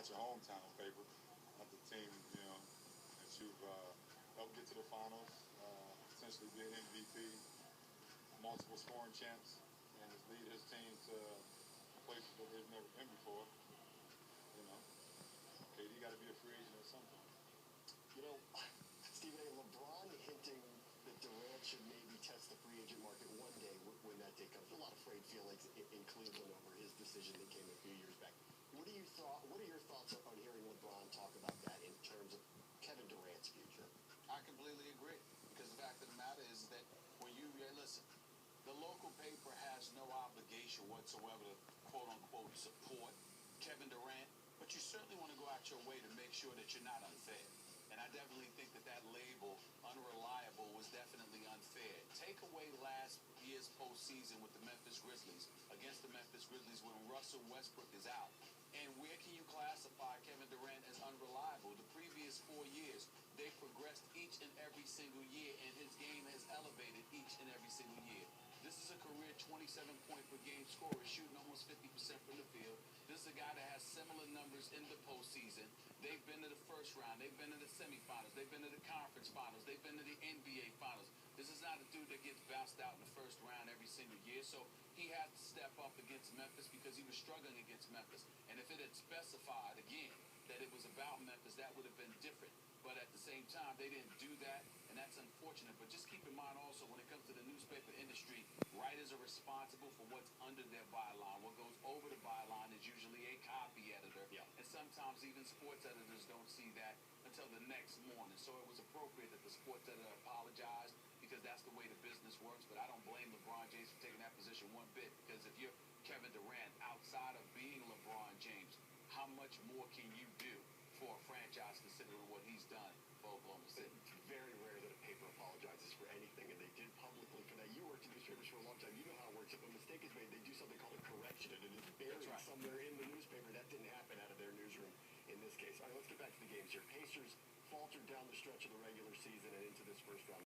about your hometown paper, not the team, that you've helped get to the finals, potentially be an MVP, multiple scoring champs, and has lead his team to places that they've never been before. KD got to be a free agent at some point. Stephen A. LeBron hinting that Durant should maybe test the free agent market one day when that day comes. A lot of frayed feelings in Cleveland over his decision that came a few years back. What are your thoughts on hearing LeBron talk about that in terms of Kevin Durant's future? I completely agree, because the fact of the matter is that when you listen, the local paper has no obligation whatsoever to quote-unquote support Kevin Durant, but you certainly want to go out your way to make sure that you're not unfair. And I definitely think that label, unreliable, was definitely unfair. Take away last year's postseason with the Memphis Grizzlies, against the Memphis Grizzlies when Russell Westbrook is out. And where can you classify Kevin Durant as unreliable? The previous 4 years, they progressed each and every single year, and his game has elevated each and every single year. This is a career 27-point-per-game scorer, shooting almost 50% from the field. This is a guy that has similar numbers in the postseason. They've been to the first round. They've been to the semifinals. They've been to the conference finals. They've been to the NBA finals. This is not a dude that gets bounced out in the first round every single year. So he had to step up against Memphis because he was struggling against Memphis. And if it had specified, again, that it was about Memphis, that would have been different. But at the same time, they didn't do that, and that's unfortunate. But just keep in mind also, when it comes to the newspaper industry, writers are responsible for what's under their byline. What goes over the byline is usually a copy editor. Yeah. And sometimes even sports editors don't see that until the next morning. So it was appropriate that the sports editor apologized, because that's the way the business works. But I don't blame LeBron James for taking that position one bit, because if you're Kevin Durant, outside of being LeBron James, how much more can you do for a franchise considering what he's done for Oklahoma City? It's very rare that a paper apologizes for anything, and they did publicly for that. You worked in newspapers for a long time. You know how it works. If a mistake is made, they do something called a correction, and it is buried somewhere in the newspaper. That didn't happen out of their newsroom in this case. All right, let's get back to the games here. Pacers faltered down the stretch of the regular season and into this first round.